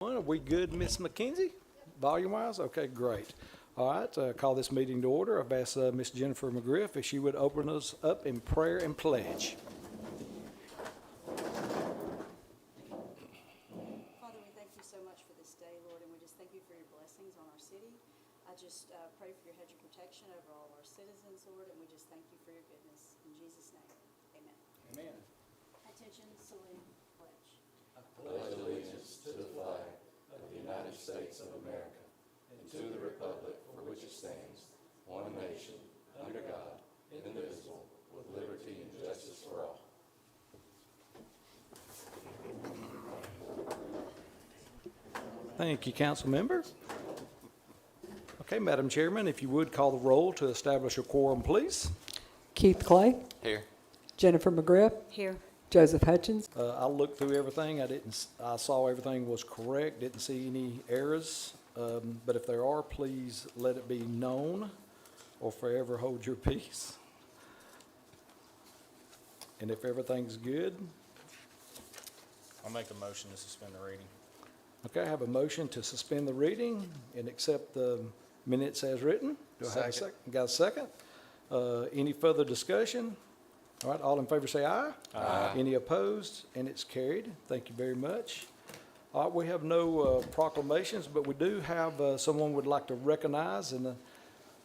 Are we good, Miss McKenzie? Volume-wise? Okay, great. All right, call this meeting to order. I've asked Miss Jennifer McGriff if she would open us up in prayer and pledge. Father, we thank you so much for this day, Lord, and we just thank you for your blessings on our city. I just pray for your hedge of protection over all our citizens, Lord, and we just thank you for your goodness. In Jesus' name, amen. Amen. Attention, salute, pledge. Pledge allegiance to the flag of the United States of America and to the republic for which it stands, one nation, under God, indivisible, with liberty and justice for all. Thank you, council member. Okay, Madam Chairman, if you would call the roll to establish a quorum, please. Keith Clay, Here. Jennifer McGriff, Here. Joseph Hutchins, I looked through everything. I saw everything was correct, didn't see any errors. But if there are, please let it be known or forever hold your peace. And if everything's good, I'll make a motion to suspend the reading. okay, I have a motion to suspend the reading and accept the minutes as written. Do I have a second? Got a second? Any further discussion? All right, all in favor say aye. Aye. Any opposed? And it's carried. Thank you very much. All right, we have no proclamations, but we do have someone would like to recognize, and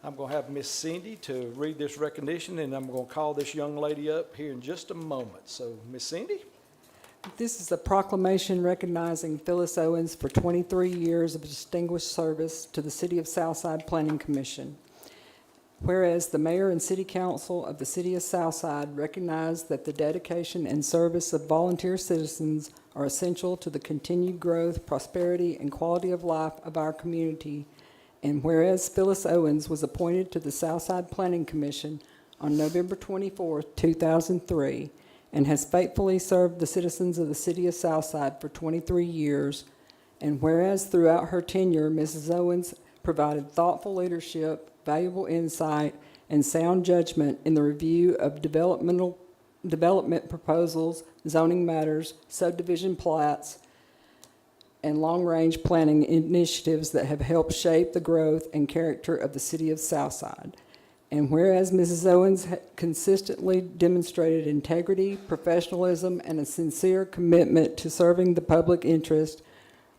I'm going to have Miss Cindy to read this recognition, and I'm going to call this young lady up here in just a moment. So, Miss Cindy? This is a proclamation recognizing Phyllis Owens for 23 years of distinguished service to the City of Southside Planning Commission. Whereas the Mayor and City Council of the City of Southside recognize that the dedication and service of volunteer citizens are essential to the continued growth, prosperity, and quality of life of our community, and whereas Phyllis Owens was appointed to the Southside Planning Commission on November 24, 2003, and has faithfully served the citizens of the City of Southside for 23 years, and whereas throughout her tenure, Mrs. Owens provided thoughtful leadership, valuable insight, and sound judgment in the review of development proposals, zoning matters, subdivision plats, and long-range planning initiatives that have helped shape the growth and character of the City of Southside. And whereas Mrs. Owens consistently demonstrated integrity, professionalism, and a sincere commitment to serving the public interest,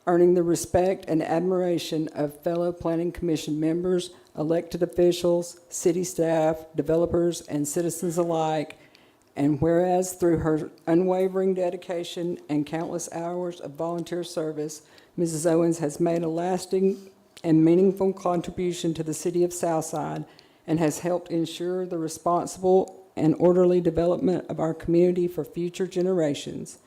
earning the respect and admiration of fellow Planning Commission members, elected officials, city staff, developers, and citizens alike, and whereas through her unwavering dedication and countless hours of volunteer service, Mrs. Owens has made a lasting and meaningful contribution to the City of Southside and has helped ensure the responsible and orderly development of our community for future generations.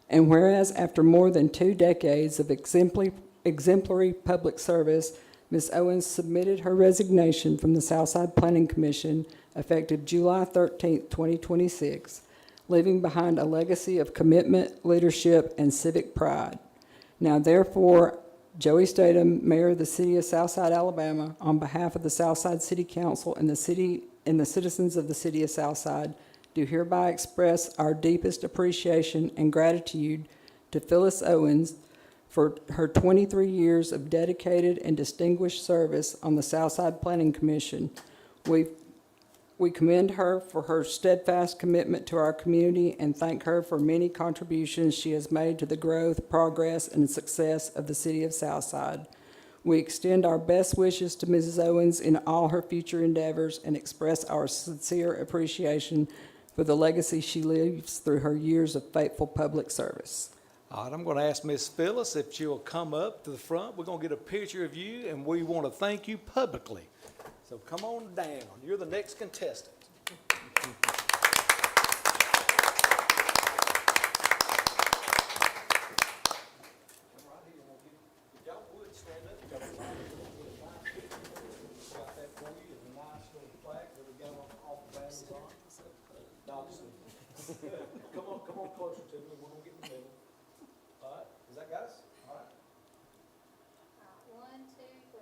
And whereas after more than 2 decades of exemplary public service, Ms. Owens submitted her resignation from the Southside Planning Commission effective July 13, 2026, leaving behind a legacy of commitment, leadership, and civic pride. Now, therefore, Joey Statham, Mayor of the City of Southside, Alabama, on behalf of the Southside City Council and the citizens of the City of Southside, do hereby express our deepest appreciation and gratitude to Phyllis Owens for her 23 years of dedicated and distinguished service on the Southside Planning Commission. We commend her for her steadfast commitment to our community and thank her for many contributions she has made to the growth, progress, and success of the City of Southside. We extend our best wishes to Mrs. Owens in all her future endeavors and express our sincere appreciation for the legacy she leaves through her years of faithful public service. All right, I'm going to ask Miss Phyllis if she'll come up to the front. We're going to get a picture of you, and we want to thank you publicly. So come on down. You're the next contestant. Come on closer to me. We're going to get in the middle. All right, is that guys? All right. 1, 2, 3.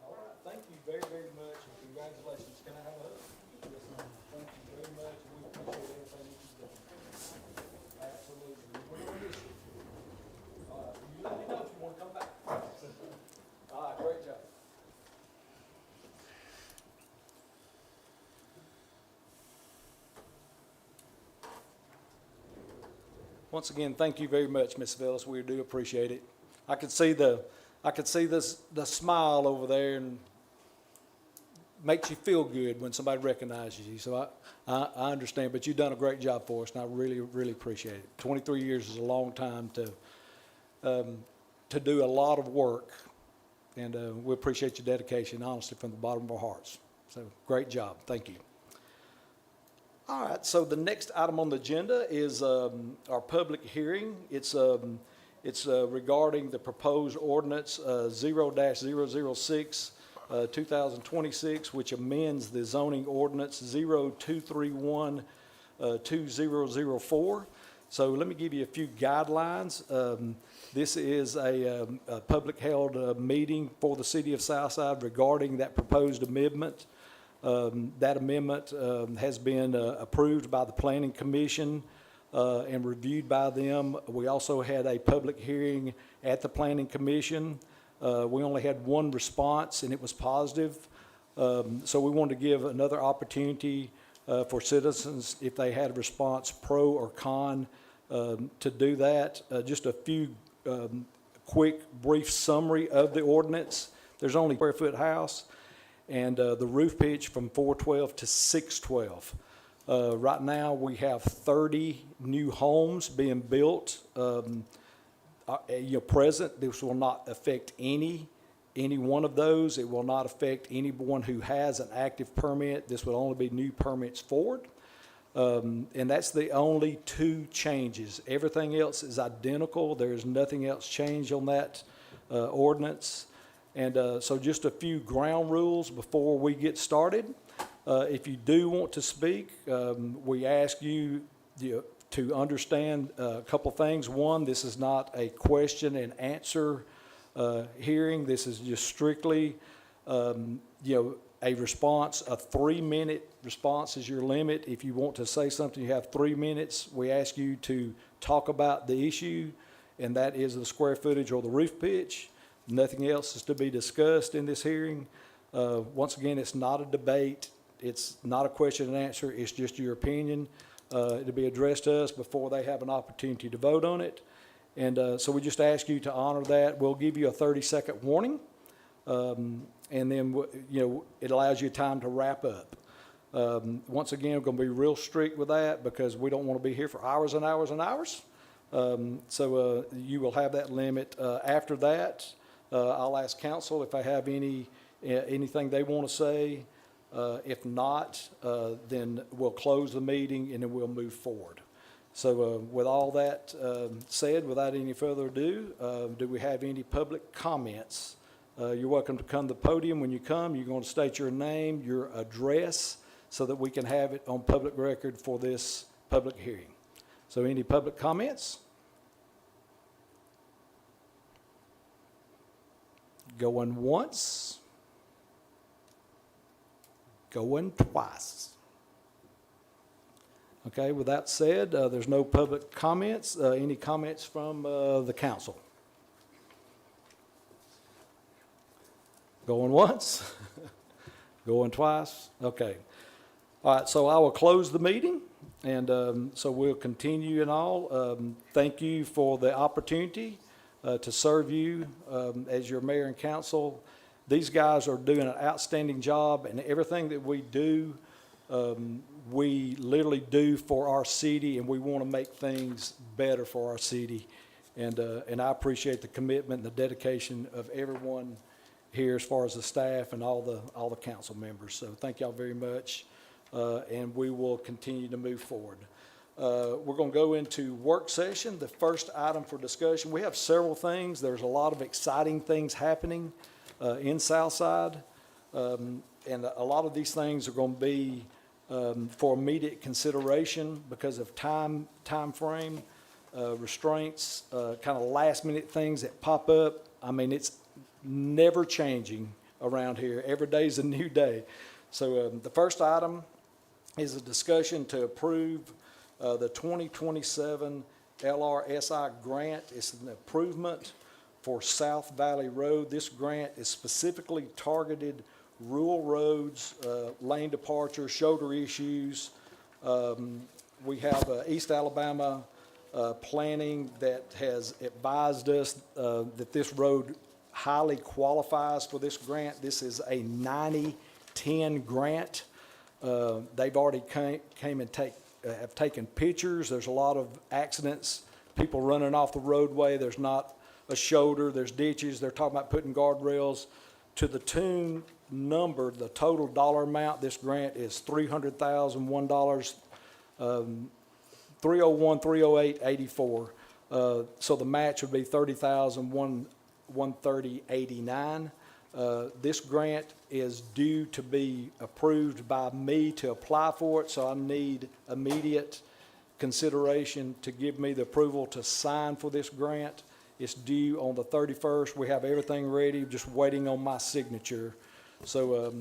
All right, thank you very, very much, and congratulations. Can I have a hug? Yes, ma'am. Thank you very much, and we appreciate everything that you've done. Absolutely. We're going to miss you. Once again, thank you very much, Ms. Phyllis. We do appreciate it. I could see the smile over there, and makes you feel good when somebody recognizes you. So I understand, but you've done a great job for us, and I really, really appreciate it. 23 years is a long time to do a lot of work, and we appreciate your dedication, honestly, from the bottom of our hearts. So great job. Thank you. All right, so the next item on the agenda is our public hearing. It's regarding the proposed ordinance 0-006, 2026, which amends the zoning ordinance 0231, 2004. So let me give you a few guidelines. This is a public held meeting for the city of Southside regarding that proposed amendment. That amendment has been approved by the Planning Commission and reviewed by them. We also had a public hearing at the Planning Commission. We only had one response, and it was positive. So we wanted to give another opportunity for citizens, if they had a response, pro or con, to do that. Just a few quick, brief summary of the ordinance. There's only square foot house, and the roof pitch from 412 to 612. Right now, we have 30 new homes being built. Present, this will not affect any one of those. It will not affect anyone who has an active permit. This will only be new permits forward. And that's the only two changes. Everything else is identical. There is nothing else changed on that ordinance. And so just a few ground rules before we get started. If you do want to speak, we ask you to understand a couple things. One, this is not a question and answer hearing. This is just strictly, a response. A 3-minute response is your limit. If you want to say something, you have 3 minutes. We ask you to talk about the issue, and that is the square footage or the roof pitch. Nothing else is to be discussed in this hearing. Once again, it's not a debate. It's not a question and answer. It's just your opinion. It'll be addressed to us before they have an opportunity to vote on it. And so we just ask you to honor that. We'll give you a 30-second warning. And then, it allows you time to wrap up. Once again, we're going to be real strict with that because we don't want to be here for hours and hours and hours. So you will have that limit. After that, I'll ask council if they have anything they want to say. If not, then we'll close the meeting and then we'll move forward. So with all that said, without any further ado, do we have any public comments? You're welcome to come to the podium. When you come, you're going to state your name, your address, so that we can have it on public record for this public hearing. So any public comments? Going once. Going twice. Okay, with that said, there's no public comments. Any comments from the council? Going once? Going twice? Okay. All right, so I will close the meeting, and so we'll continue and all. Thank you for the opportunity to serve you as your mayor and council. These guys are doing an outstanding job, and everything that we do, we literally do for our city, and we want to make things better for our city. And I appreciate the commitment and the dedication of everyone here as far as the staff and all the council members. So thank y'all very much, and we will continue to move forward. We're going to go into work session. The first item for discussion, we have several things. There's a lot of exciting things happening in Southside, and a lot of these things are going to be for immediate consideration because of time frame restraints, kind of last minute things that pop up. I mean, it's never changing around here. Every day is a new day. So the first item is a discussion to approve the 2027 LRSI grant. It's an improvement for South Valley Road. This grant is specifically targeted rural roads, lane departure, shoulder issues. We have East Alabama Planning that has advised us that this road highly qualifies for this grant. This is a 90-10 grant. They've already came and have taken pictures. There's a lot of accidents, people running off the roadway. There's not a shoulder, there's ditches. They're talking about putting guardrails. To the tune number, the total dollar amount, this grant is $300,001, 301, 308, 84. So the match would be 130, 89. This grant is due to be approved by me to apply for it, so I need immediate consideration to give me the approval to sign for this grant. It's due on the 31st. We have everything ready, just waiting on my signature. So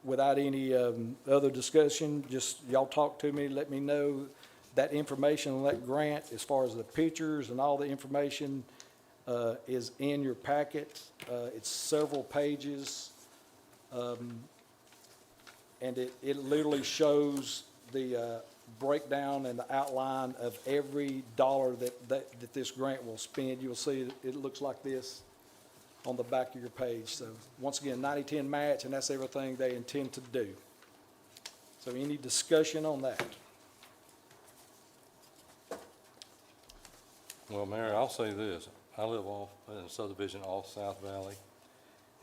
without any other discussion, just y'all talk to me, let me know that information on that grant as far as the pictures and all the information is in your packet. It's several pages. And it literally shows the breakdown and the outline of every dollar that this grant will spend. You'll see it looks like this on the back of your page. So once again, 90-10 match, and that's everything they intend to do. So any discussion on that? Well, Mayor, I'll say this. I live off in a subdivision off South Valley,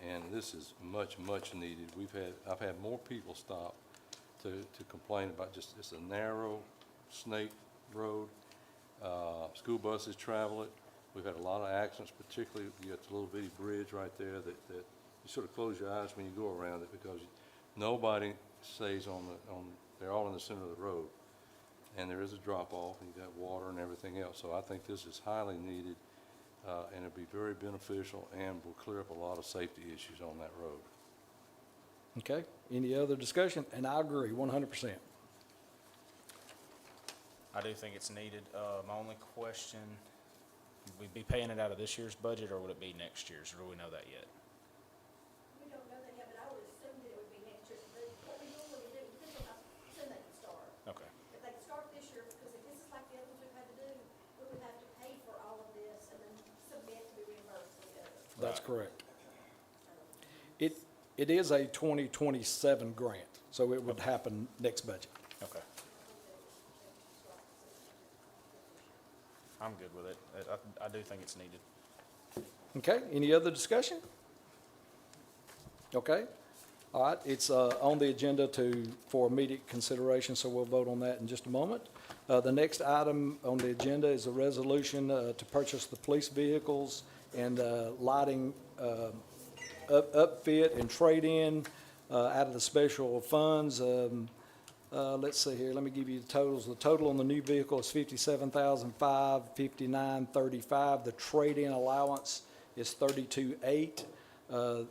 and this is much, much needed. I've had more people stop to complain about just, it's a narrow snake road. School buses travel it. We've had a lot of accidents, particularly you got the little bitty bridge right there that you sort of close your eyes when you go around it because nobody stays they're all in the center of the road. And there is a drop off and you got water and everything else. So I think this is highly needed and it'll be very beneficial and will clear up a lot of safety issues on that road. Okay, any other discussion? And I agree 100%. I do think it's needed. My only question, would we be paying it out of this year's budget or would it be next year's? Or do we know that yet? We don't know that yet, but I would assume that it would be next year. What we normally do, depends on how soon they can start. Okay. If they can start this year, because if this is like the other ones we've had to do, we would have to pay for all of this and then submit to be reimbursed for the other. That's Right. correct. It is a 2027 grant, so it would happen next budget. Okay. I'm good with it. I do think it's needed. Okay, any other discussion? Okay, all right, it's on the agenda for immediate consideration, so we'll vote on that in just a moment. The next item on the agenda is a resolution to purchase the police vehicles and lighting upfit and trade-in out of the special funds. Let's see here, let me give you the totals. The total on the new vehicle is $57,500, $59,35. The trade-in allowance is $32,800.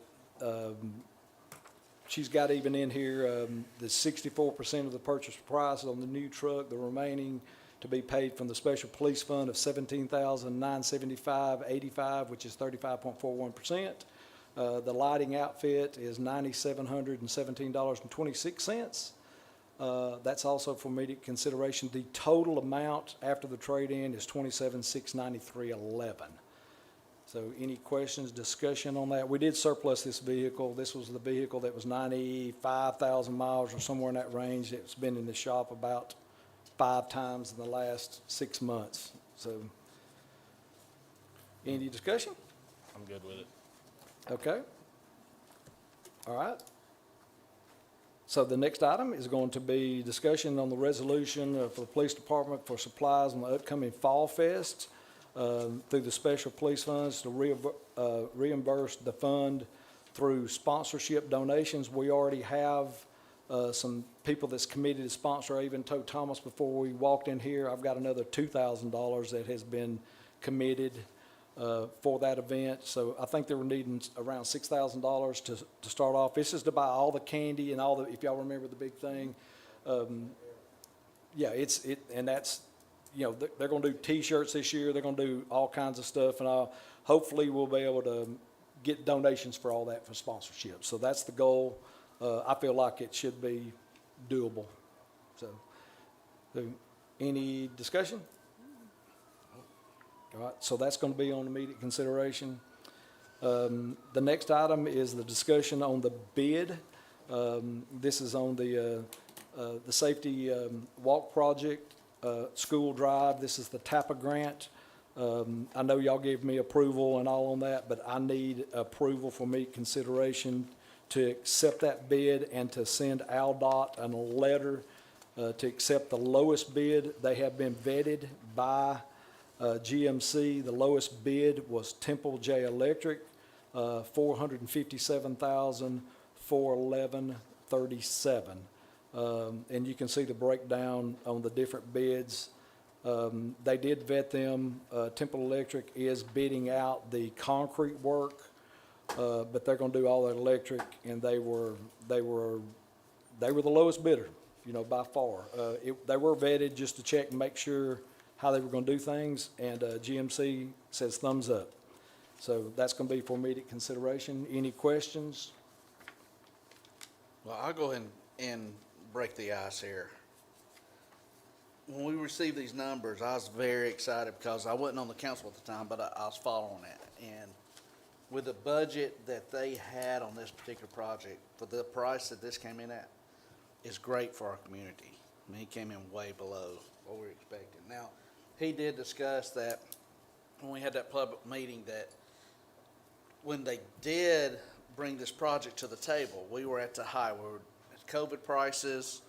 She's got even in here the 64% of the purchase price on the new truck, the remaining to be paid from the special police fund of $17,975.85, which is 35.41%. The lighting outfit is $9,717.26. That's also for immediate consideration. The total amount after the trade-in is $27,693.11. So any questions, discussion on that? We did surplus this vehicle. This was the vehicle that was 95,000 miles or somewhere in that range. It's been in the shop about 5 times in the last 6 months. So any discussion? I'm good with it. Okay. All right. So the next item is going to be discussion on the resolution for the police department for supplies on the upcoming Fall Fest through the special police funds to reimburse the fund through sponsorship donations. We already have some people that's committed to sponsor. I even told Thomas before we walked in here, I've got another $2,000 that has been committed for that event. So I think they were needing around $6,000 to start off. This is to buy all the candy and all the, if y'all remember the big thing. Yeah, and that's, you know, they're going to do T-shirts this year. They're going to do all kinds of stuff, and hopefully we'll be able to get donations for all that for sponsorship. So that's the goal. I feel like it should be doable. So any discussion? All right, so that's going to be on immediate consideration. The next item is the discussion on the bid. This is on the safety walk project, school drive. This is the TAPA grant. I know y'all gave me approval and all on that, but I need approval for immediate consideration to accept that bid and to send AlDOT a letter to accept the lowest bid. They have been vetted by GMC. The lowest bid was Temple J Electric, $457,411.37. And you can see the breakdown on the different bids. They did vet them. Temple Electric is bidding out the concrete work, but they're gonna do all that electric, and they were the lowest bidder, you know, by far. They were vetted just to check and make sure how they were gonna do things, and GMC says thumbs up. So that's gonna be for immediate consideration. Any questions? Well, I'll go ahead and break the ice here. When we received these numbers, I was very excited because I wasn't on the council at the time, but I was following it. And with the budget that they had on this particular project, for the price that this came in at, is great for our community. I mean, he came in way below what we were expecting. Now, he did discuss that when we had that public meeting, that when they did bring this project to the table, we were at the high, we were at COVID prices,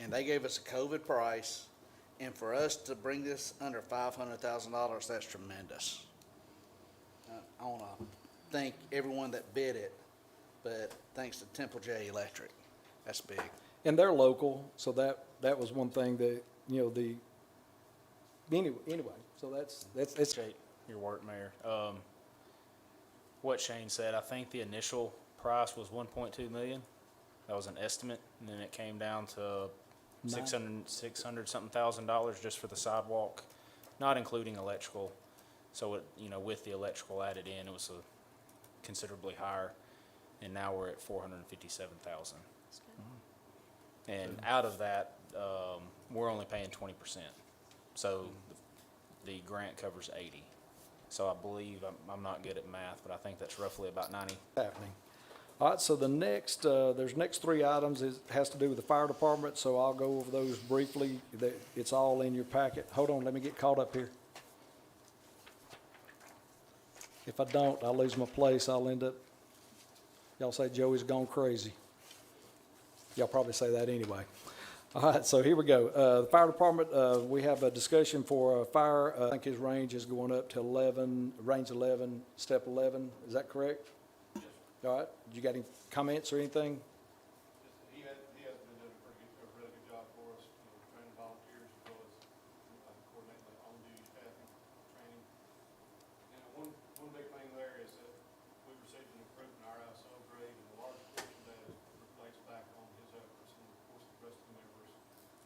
and they gave us a COVID price. And for us to bring this under $500,000, that's tremendous. I want to thank everyone that bid it, but thanks to Temple J Electric, that's big. And they're local, so that was one thing that, you know, anyway, so it's. Appreciate your work, Mayor. What Shane said, I think the initial price was 1.2 million. That was an estimate, and then it came down to $600 something thousand just for the sidewalk, not including electrical. So it, you know, with the electrical added in, it was considerably higher, and now we're at 457,000. That's good. And out of that, we're only paying 20%. So the grant covers 80. So I believe, I'm not good at math, but I think that's roughly about 90. Happening. All right, so the next, there's next three items has to do with the fire department, so I'll go over those briefly. It's all in your packet. Hold on, let me get caught up here. If I don't, I'll lose my place. I'll end up, y'all say Joey's gone crazy. Y'all probably say that anyway. All right, so here we go. The fire department, we have a discussion for fire. I think his range is going up to 11, range 11, step 11. Is that correct? All right, you got any comments or anything? He has been doing a really good job for us, you know, training volunteers as well as coordinating the on-duty staffing, training. And one big thing there is that we received an improvement in our ISO grade, and a large portion of that is reflects back on his efforts, and of course the rest of the members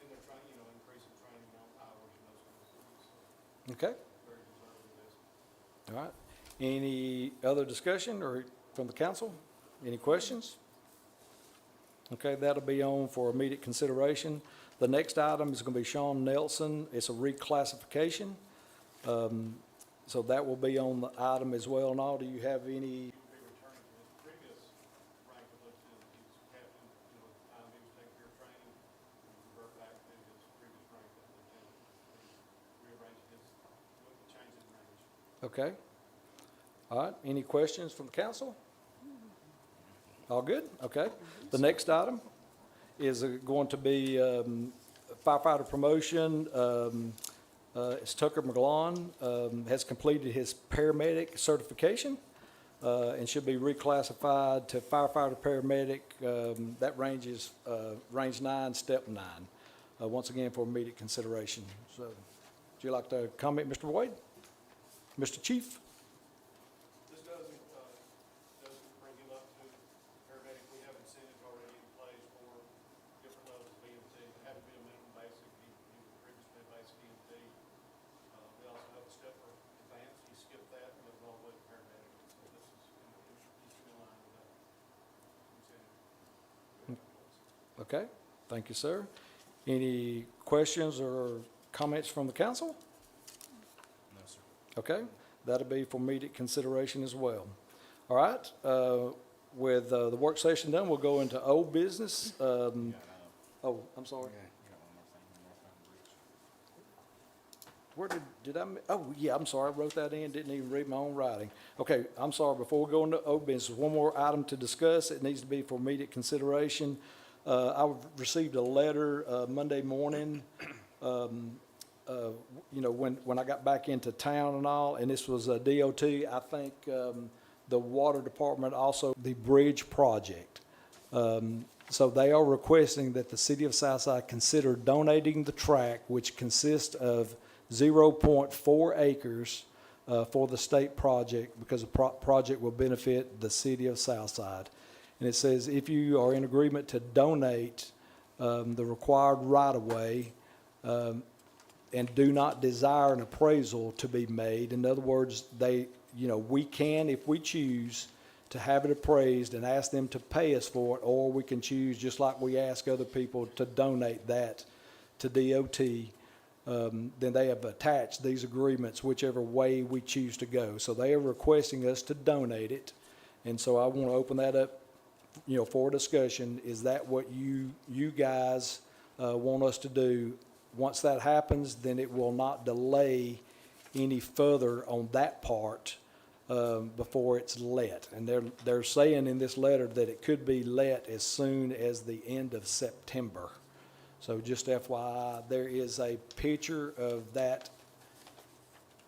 in their training, you know, increasing training on hours and those kinds of things. So Okay, very deserving of this. all right. Any other discussion or from the council? Any questions? Okay, that'll be on for immediate consideration. The next item is going to be Sean Nelson. It's a reclassification. So that will be on the item as well. And all, do you have any? He would be returning to his previous rank of lieutenant. He was captain, you know, at the time he was taking care of training, and revert back to his previous rank of lieutenant. Rearranging his, changing range. Okay. All right, any questions from the council? All good? Okay. The next item is going to be firefighter promotion. It's Tucker McGlon, has completed his paramedic certification and should be reclassified to firefighter paramedic. That range is range 9, step 9. Once again, for immediate consideration. So, would you like to comment, Mr. Boyd? Mr. Chief? This doesn't bring him up to paramedic. We have incentives already in place for different levels of EMT. It had to be a minimum basic. He was previously a basic EMT. We also have a step for advanced. He skipped that and went all the way to paramedic. So this is, he's in line with that incentive. Okay, thank you, sir. Any questions or comments from the council? No, sir. Okay, that'll be for immediate consideration as well. All right, with the work session done, we'll go into old business. Oh, I'm sorry. Where did I, oh, yeah, I'm sorry, I wrote that in, didn't even read my own writing. Okay, I'm sorry, before we go into old business, one more item to discuss, it needs to be for immediate consideration. I received a letter, Monday morning, you know, when I got back into town and all, and this was DOT, I think, the water department, also the bridge project. So they are requesting that the city of Southside consider donating the tract, which consists of 0.4 acres for the state project, because the project will benefit the city of Southside. And it says, if you are in agreement to donate the required right-of-way and do not desire an appraisal to be made, in other words, we can, if we choose, to have it appraised and ask them to pay us for it, or we can choose, just like we ask other people, to donate that to DOT. Then they have attached these agreements whichever way we choose to go. So they are requesting us to donate it. And so I want to open that up, for discussion. Is that what you guys want us to do? Once that happens, then it will not delay any further on that part before it's let. And they're saying in this letter that it could be let as soon as the end of September. So just FYI, there is a picture of that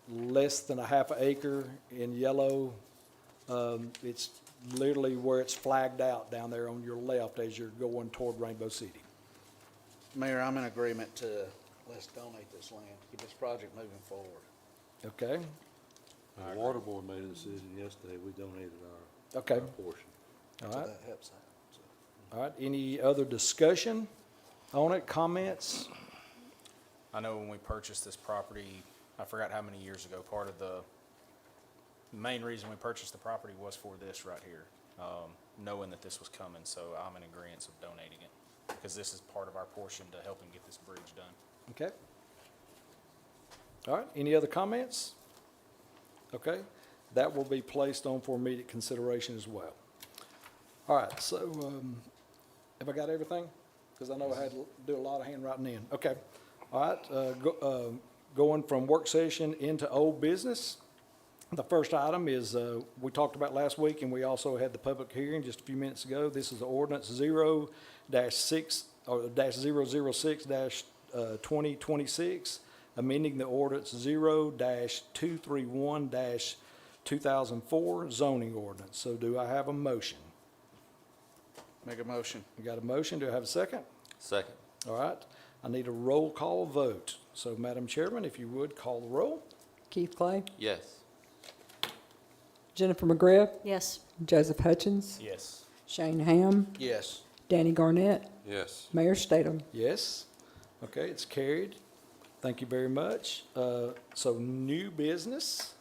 less than a half an acre in yellow. It's literally where it's flagged out down there on your left as you're going toward Rainbow City. Mayor, I'm in agreement to let's donate this land, keep this project moving forward. Okay? The water board made a decision yesterday, we donated our Okay. portion. All So right. that helps out. So. All right. Any other discussion on it? Comments? I know when we purchased this property, I forgot how many years ago, part of the main reason we purchased the property was for this right here, knowing that this was coming, so I'm in agreement of donating it, because this is part of our portion to helping get this bridge done. Okay. All right. Any other comments? Okay. That will be placed on for immediate consideration as well. All right. So, have I got everything? Because I know I had to do a lot of handwriting in. Okay. All right. Going from work session into old business. The first item is, we talked about last week, and we also had the public hearing just a few minutes ago. This is the ordinance 0-6/2026, amending the ordinance 0-231-2004 zoning ordinance. So do I have a motion? Make a motion. We got a motion. Do I have a second? Second. All right. I need a roll call vote. So, Madam Chairman, if you would, call the roll. Keith Clay, Yes. Jennifer McGriff, Yes. Joseph Hutchins, Yes. Shane Ham, Yes. Danny Garnett, Yes. Mayor Statham. Yes. Okay, it's carried. Thank you very much. So new business.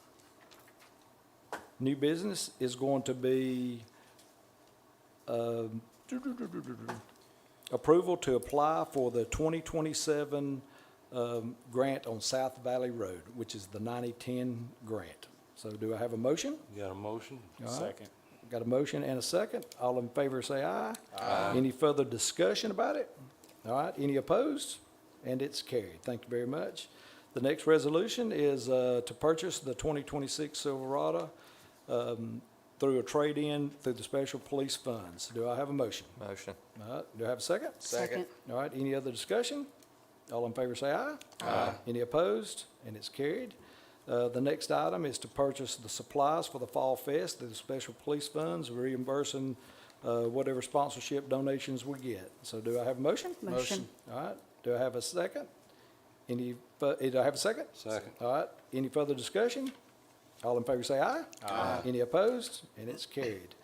New business is going to be approval to apply for the 2027 grant on South Valley Road, which is the 9010 grant. So do I have a motion? You got a motion? All right. Second. Got a motion and a second. All in favor say aye. Aye. Any further discussion about it? All right, any opposed? And it's carried. Thank you very much. The next resolution is to purchase the 2026 Silverado through a trade-in through the special police funds. Do I have a motion? Motion. All right, do I have a second? Second. All right, any other discussion? All in favor say aye. Aye. Any opposed? And it's carried. The next item is to purchase the supplies for the Fall Fest through the special police funds, reimbursing whatever sponsorship donations we get. So do I have a motion? Motion. All right, do I have a second? Do I have a second? Second. All right, any further discussion? All in favor say aye. Aye. Any opposed? And it's carried.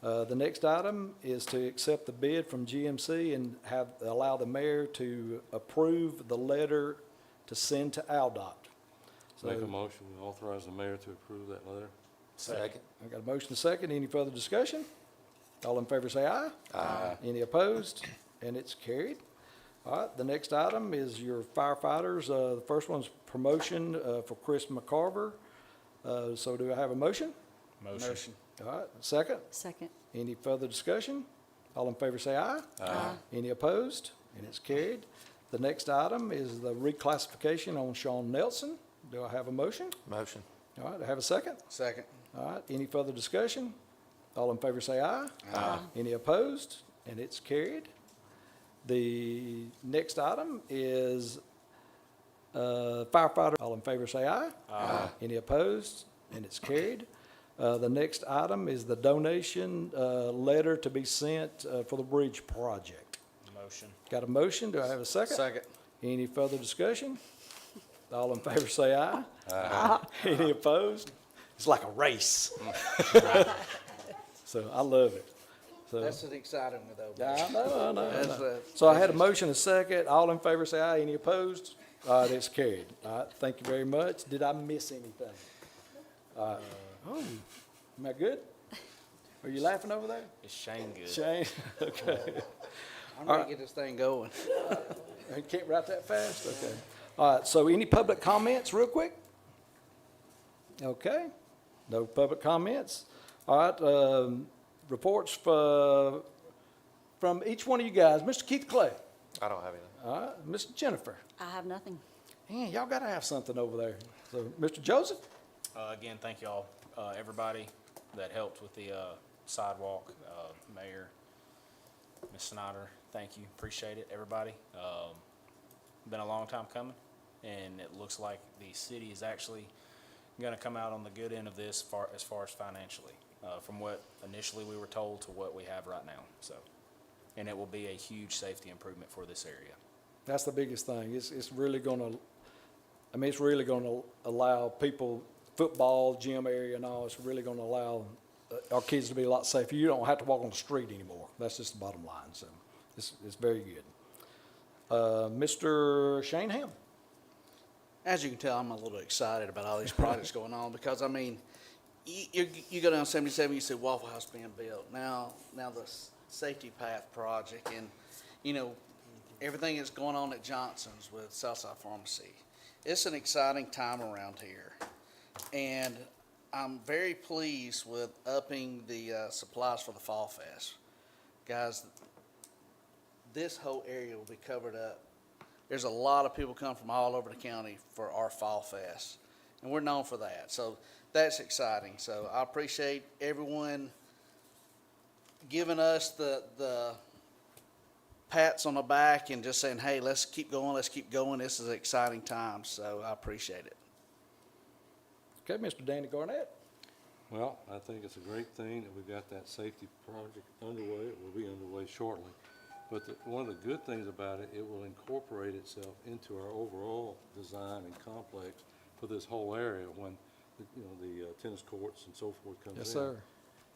The next item is to accept the bid from GMC and allow the mayor to approve the letter to send to ALDOT. So Make a motion, we authorize the mayor to approve that letter. Second. I got a motion and a second. Any further discussion? All in favor say aye. Aye. Any opposed? And it's carried. All right, the next item is your firefighters. The first one's promotion for Chris McCarver. So do I have a motion? Motion. All right, second? Second. Any further discussion? All in favor say aye. Aye. Any opposed? And it's carried. The next item is the reclassification on Sean Nelson. Do I have a motion? Motion. All right, do I have a second? Second. All right, any further discussion? All in favor say aye. Aye. Any opposed? And it's carried. The next item is firefighter. All in favor say aye. Aye. Any opposed? And it's carried. The next item is the donation letter to be sent for the bridge project. Motion. Got a motion? Do I have a second? Second. Any further discussion? All in favor say aye. Aye. Any opposed? It's like a race. So I love it. So, That's an exciting one, though. I know, I know, I That's, know. So I had a motion, a second. All in favor say aye. Any opposed? All right, it's carried. All right, thank you very much. Did I miss anything? Oh, am I good? Are you laughing over there? Is Shane good? Shane? Okay. I'm ready to get this thing going. You can't write that fast? Okay. All right, so any public comments real quick? Okay, no public comments. All right, reports from each one of you guys. Mr. Keith Clay. I don't have anything. All right, Ms. Jennifer. I have nothing. Man, y'all gotta have something over there. So, Mr. Joseph? Again, thank y'all, everybody that helped with the sidewalk, Mayor, Ms. Snyder, thank you, appreciate it, everybody. Been a long time coming, and it looks like the city is actually gonna come out on the good end of this as far as financially, from what initially we were told to what we have right now, so. And it will be a huge safety improvement for this area. That's the biggest thing. It's really gonna, I mean, it's really gonna allow people, football, gym area and all, it's really gonna allow our kids to be a lot safer. You don't have to walk on the street anymore. That's just the bottom line, so it's very good. Mr. Shane Ham. As you can tell, I'm a little excited about all these projects going on because, I mean, you go down 77, you see Waffle House being built. Now the Safety Path project and, you know, everything that's going on at Johnson's with Southside Pharmacy. It's an exciting time around here. And I'm very pleased with upping the supplies for the Fall Fest. Guys, this whole area will be covered up. There's a lot of people come from all over the county for our Fall Fest, and we're known for that. So that's exciting. So I appreciate everyone giving us the pats on the back and just saying, hey, let's keep going, this is an exciting time. So I appreciate it. Okay, Mr. Danny Garnett. Well, I think it's a great thing that we've got that safety project underway. It will be underway shortly. But one of the good things about it, it will incorporate itself into our overall design and complex for this whole area when, the tennis courts and so forth comes in. Yes, sir.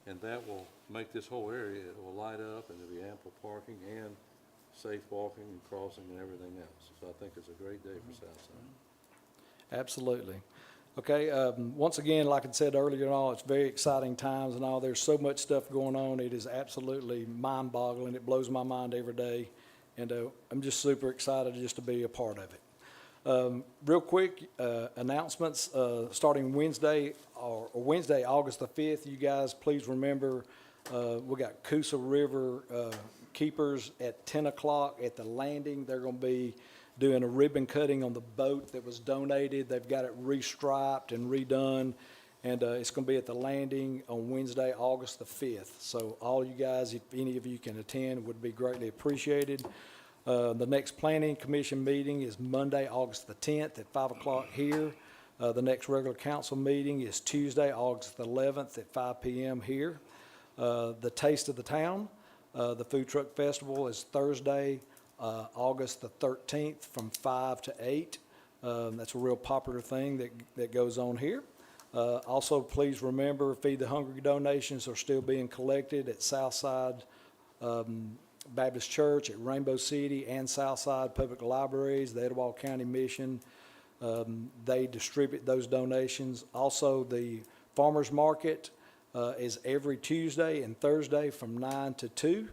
And that will make this whole area, it will light up and there'll be ample parking and safe walking and crossing and everything else. So I think it's a great day for Southside. Absolutely. Okay, once again, like I said earlier and all, it's very exciting times and all. There's so much stuff going on. It is absolutely mind-boggling. It blows my mind every day. And I'm just super excited just to be a part of it. Real quick, announcements, starting Wednesday, Wednesday, August the 5th, you guys please remember, we got Coosa River Keepers at 10 o'clock at the landing. They're going to be doing a ribbon cutting on the boat that was donated. They've got it restriped and redone, and it's going to be at the landing on Wednesday, August the 5th. So all you guys, if any of you can attend, would be greatly appreciated. The next Planning Commission meeting is Monday, August the 10th at 5 o'clock here. The next regular council meeting is Tuesday, August the 11th at 5 p.m. here. The Taste of the Town, the Food Truck Festival is Thursday, August the 13th from 5 to 8. That's a real popular thing that goes on here. Also, please remember, Feed the Hungry donations are still being collected at Southside Baptist Church, at Rainbow City, and Southside Public Libraries, the Etowah County Mission. They distribute those donations. Also, the Farmers Market is every Tuesday and Thursday from 9 to 2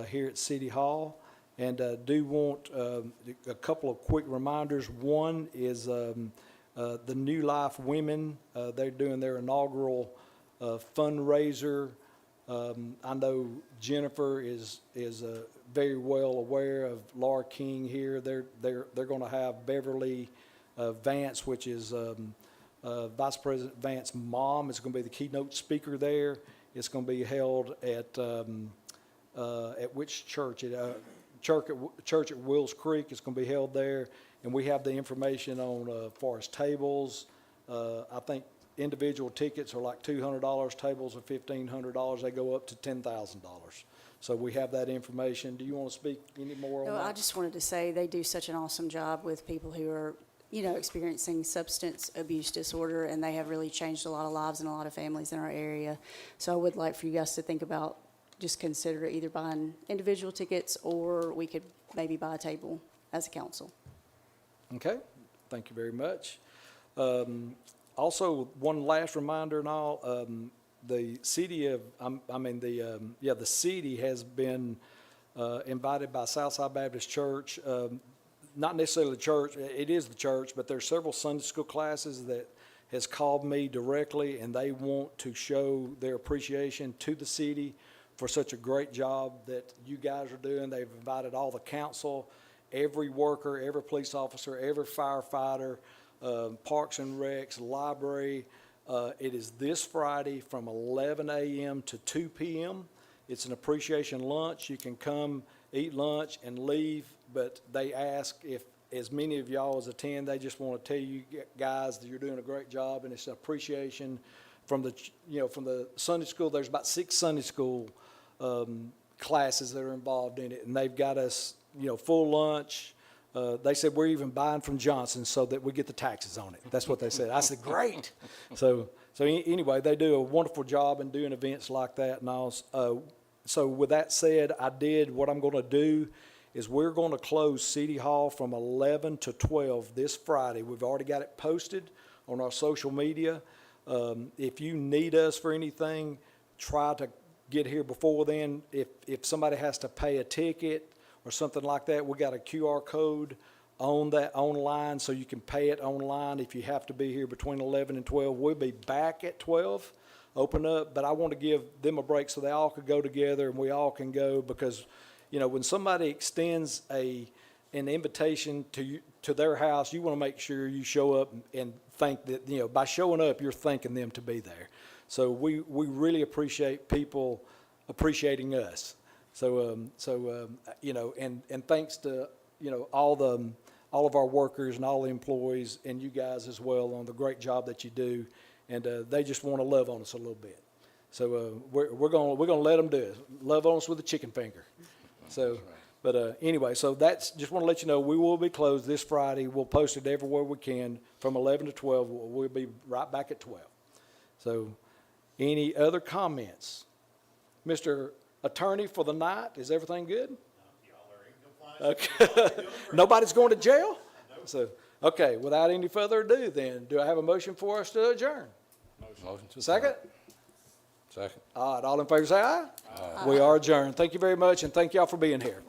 here at City Hall. And do want a couple of quick reminders. One is The New Life Women, they're doing their inaugural fundraiser. I know Jennifer is very well aware of Laura King here. They're going to have Beverly Vance, which is Vice President Vance's mom, is going to be the keynote speaker there. It's going to be held at which church? Church at Wills Creek. It's going to be held there, and we have the information on as far as tables. I think individual tickets are like $200. Tables are $1,500. They go up to $10,000. So we have that information. Do you want to speak any more on No, that? I just wanted to say they do such an awesome job with people who are, experiencing substance abuse disorder, and they have really changed a lot of lives and a lot of families in our area. So I would like for you guys to think about, just consider either buying individual tickets, or we could maybe buy a table as a council. Okay, thank you very much. Also, one last reminder and all, the city of, the city has been invited by Southside Baptist Church, not necessarily the church, it is the church, but there's several Sunday school classes that has called me directly, and they want to show their appreciation to the city for such a great job that you guys are doing. They've invited all the council, every worker, every police officer, every firefighter, Parks and Recs, library. It is this Friday from 11 a.m. to 2 p.m. It's an appreciation lunch. You can come, eat lunch, and leave, but they ask if as many of y'all as attend. They just want to tell you guys that you're doing a great job, and it's an appreciation from the, from the Sunday school. There's about 6 Sunday school classes that are involved in it, and they've got us, full lunch. They said we're even buying from Johnson so that we get the taxes on it. That's what they said. I said, great. So anyway, they do a wonderful job in doing events like that and all. So with that said, what I'm going to do is we're going to close City Hall from 11 to 12 this Friday. We've already got it posted on our social media. If you need us for anything, try to get here before then. If somebody has to pay a ticket or something like that, we got a QR code on that online, so you can pay it online if you have to be here between 11 and 12. We'll be back at 12, open up, but I want to give them a break so they all could go together and we all can go, because, when somebody extends an invitation to their house, you want to make sure you show up and think that, by showing up, you're thanking them to be there. So we really appreciate people appreciating us. So, and thanks to, all of our workers and all the employees and you guys as well on the great job that you do. And they just want to love on us a little bit. So we're gonna let them do it. Love on us with a chicken finger. So, but anyway, so that's, just want to let you know, we will be closed this Friday. We'll post it everywhere we can from 11 to 12. We'll be right back at 12. So any other comments? Mr. Attorney for the night, is everything good? Y'all are in compliance. Okay. Nobody's going to jail? So, okay, without any further ado then, do I have a motion for us to adjourn? Motion to Second? Second. All right, all in favor say aye. Aye. We are adjourned. Thank you very much, and thank y'all for being here.